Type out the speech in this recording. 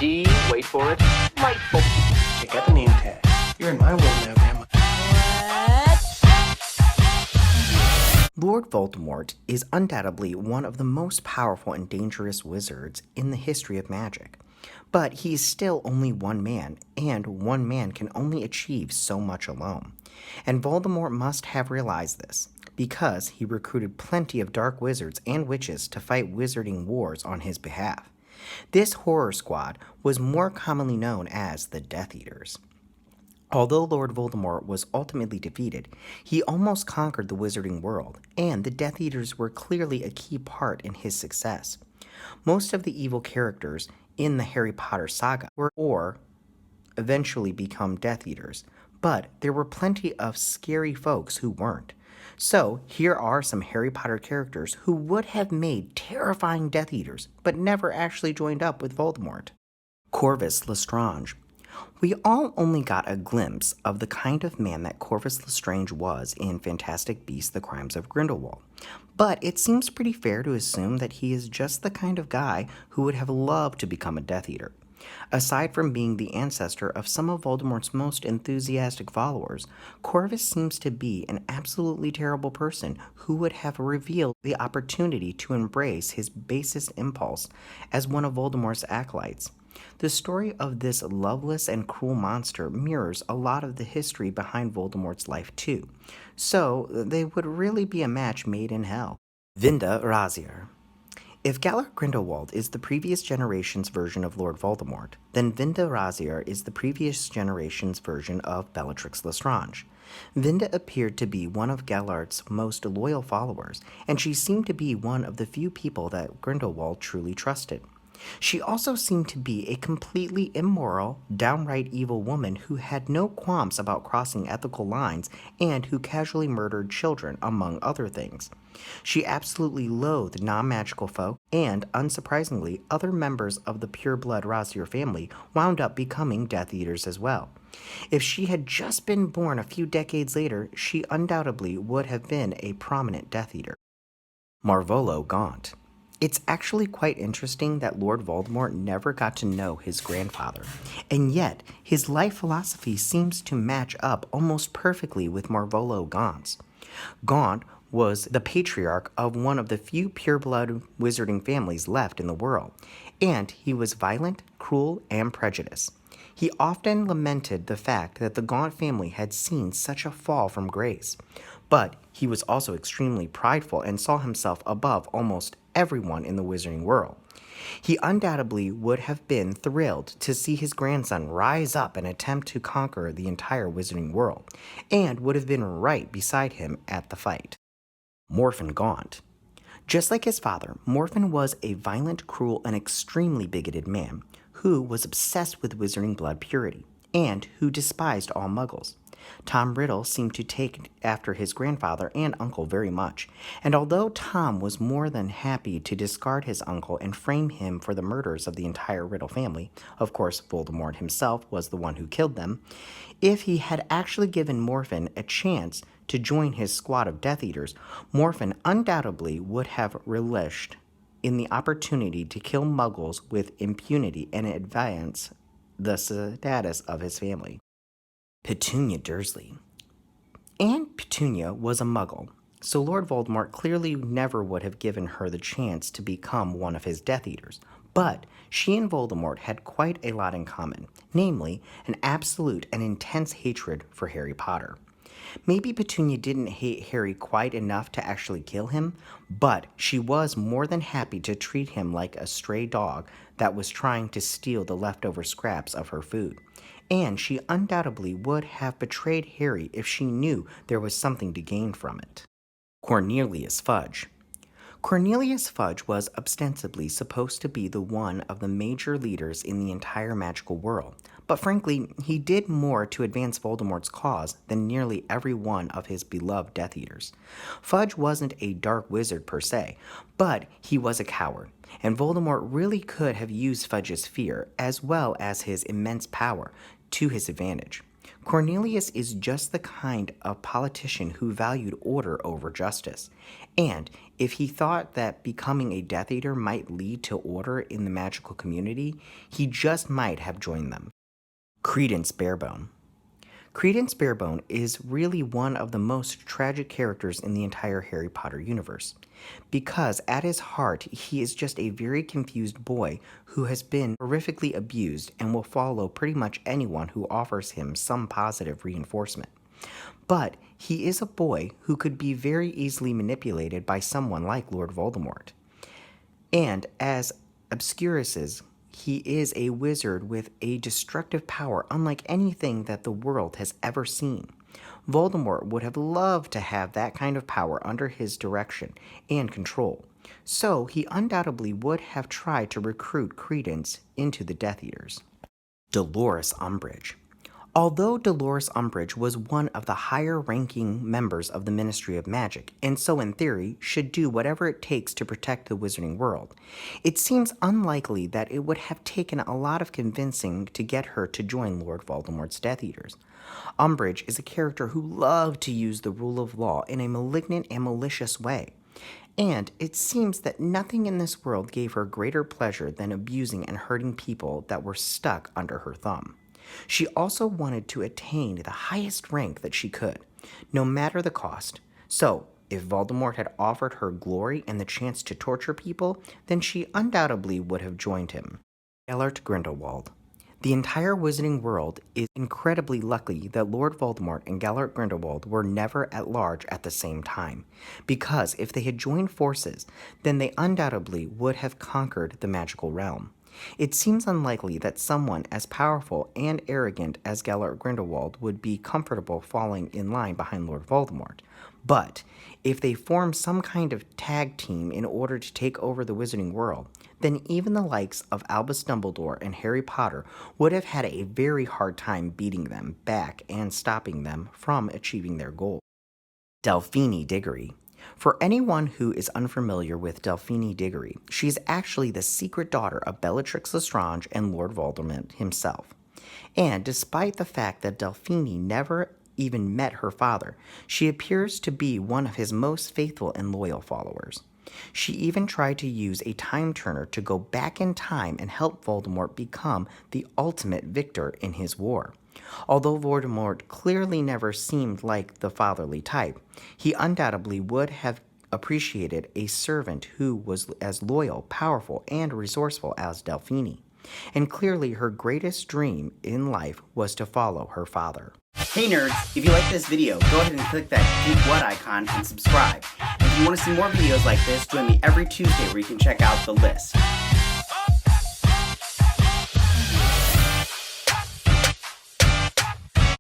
D, wait for it, delightful. Check out the name tag. You're in my world now, Grandma. Lord Voldemort is undoubtedly one of the most powerful and dangerous wizards in the history of magic. But he is still only one man, and one man can only achieve so much alone. And Voldemort must have realized this, because he recruited plenty of dark wizards and witches to fight wizarding wars on his behalf. This horror squad was more commonly known as the Death Eaters. Although Lord Voldemort was ultimately defeated, he almost conquered the wizarding world, and the Death Eaters were clearly a key part in his success. Most of the evil characters in the Harry Potter saga were or eventually become Death Eaters, but there were plenty of scary folks who weren't. So, here are some Harry Potter characters who would have made terrifying Death Eaters, but never actually joined up with Voldemort. Corvus Lestrange. We all only got a glimpse of the kind of man that Corvus Lestrange was in Fantastic Beasts: The Crimes of Grindelwald, but it seems pretty fair to assume that he is just the kind of guy who would have loved to become a Death Eater. Aside from being the ancestor of some of Voldemort's most enthusiastic followers, Corvus seems to be an absolutely terrible person who would have revealed the opportunity to embrace his basest impulse as one of Voldemort's acolytes. The story of this loveless and cruel monster mirrors a lot of the history behind Voldemort's life too, so they would really be a match made in hell. Vinda Razier. If Gellert Grindelwald is the previous generation's version of Lord Voldemort, then Vinda Razier is the previous generation's version of Bellatrix Lestrange. Vinda appeared to be one of Gellert's most loyal followers, and she seemed to be one of the few people that Grindelwald truly trusted. She also seemed to be a completely immoral, downright evil woman who had no qualms about crossing ethical lines and who casually murdered children, among other things. She absolutely loathed non-magical folk, and, unsurprisingly, other members of the pure-blood Razier family wound up becoming Death Eaters as well. If she had just been born a few decades later, she undoubtedly would have been a prominent Death Eater. Marvolo Gaunt. It's actually quite interesting that Lord Voldemort never got to know his grandfather, and yet his life philosophy seems to match up almost perfectly with Marvolo Gaunt's. Gaunt was the patriarch of one of the few pure-blood wizarding families left in the world, and he was violent, cruel, and prejudiced. He often lamented the fact that the Gaunt family had seen such a fall from grace, but he was also extremely prideful and saw himself above almost everyone in the wizarding world. He undoubtedly would have been thrilled to see his grandson rise up and attempt to conquer the entire wizarding world, and would have been right beside him at the fight. Morphin Gaunt. Just like his father, Morphin was a violent, cruel, and extremely bigoted man who was obsessed with wizarding blood purity, and who despised all muggles. Tom Riddle seemed to take after his grandfather and uncle very much, and although Tom was more than happy to discard his uncle and frame him for the murders of the entire Riddle family, of course Voldemort himself was the one who killed them, if he had actually given Morphin a chance to join his squad of Death Eaters, Morphin undoubtedly would have relished in the opportunity to kill muggles with impunity and advance the status of his family. Petunia Dursley. Aunt Petunia was a muggle, so Lord Voldemort clearly never would have given her the chance to become one of his Death Eaters, but she and Voldemort had quite a lot in common, namely, an absolute and intense hatred for Harry Potter. Maybe Petunia didn't hate Harry quite enough to actually kill him, but she was more than happy to treat him like a stray dog that was trying to steal the leftover scraps of her food. And she undoubtedly would have betrayed Harry if she knew there was something to gain from it. Cornelius Fudge. Cornelius Fudge was ostensibly supposed to be the one of the major leaders in the entire magical world, but frankly, he did more to advance Voldemort's cause than nearly every one of his beloved Death Eaters. Fudge wasn't a dark wizard per se, but he was a coward, and Voldemort really could have used Fudge's fear, as well as his immense power, to his advantage. Cornelius is just the kind of politician who valued order over justice, and if he thought that becoming a Death Eater might lead to order in the magical community, he just might have joined them. Credence Barebone. Credence Barebone is really one of the most tragic characters in the entire Harry Potter universe, because at his heart, he is just a very confused boy who has been horrifically abused and will follow pretty much anyone who offers him some positive reinforcement. But he is a boy who could be very easily manipulated by someone like Lord Voldemort. And as obscure as he is a wizard with a destructive power unlike anything that the world has ever seen. Voldemort would have loved to have that kind of power under his direction and control, so he undoubtedly would have tried to recruit Credence into the Death Eaters. Dolores Umbridge. Although Dolores Umbridge was one of the higher-ranking members of the Ministry of Magic, and so in theory should do whatever it takes to protect the wizarding world, it seems unlikely that it would have taken a lot of convincing to get her to join Lord Voldemort's Death Eaters. Umbridge is a character who loved to use the rule of law in a malignant and malicious way, and it seems that nothing in this world gave her greater pleasure than abusing and hurting people that were stuck under her thumb. She also wanted to attain the highest rank that she could, no matter the cost. So, if Voldemort had offered her glory and the chance to torture people, then she undoubtedly would have joined him. Gellert Grindelwald. The entire wizarding world is incredibly lucky that Lord Voldemort and Gellert Grindelwald were never at large at the same time, because if they had joined forces, then they undoubtedly would have conquered the magical realm. It seems unlikely that someone as powerful and arrogant as Gellert Grindelwald would be comfortable falling in line behind Lord Voldemort. But if they form some kind of tag team in order to take over the wizarding world, then even the likes of Albus Dumbledore and Harry Potter would have had a very hard time beating them back and stopping them from achieving their goal. Delphine Diggory. For anyone who is unfamiliar with Delphine Diggory, she is actually the secret daughter of Bellatrix Lestrange and Lord Voldemort himself. And despite the fact that Delphine never even met her father, she appears to be one of his most faithful and loyal followers. She even tried to use a time turner to go back in time and help Voldemort become the ultimate victor in his war. Although Voldemort clearly never seemed like the fatherly type, he undoubtedly would have appreciated a servant who was as loyal, powerful, and resourceful as Delphine. And clearly her greatest dream in life was to follow her father. Hey nerds, if you like this video, go ahead and click that Geek What icon and subscribe. If you want to see more videos like this, join me every Tuesday where you can check out the list.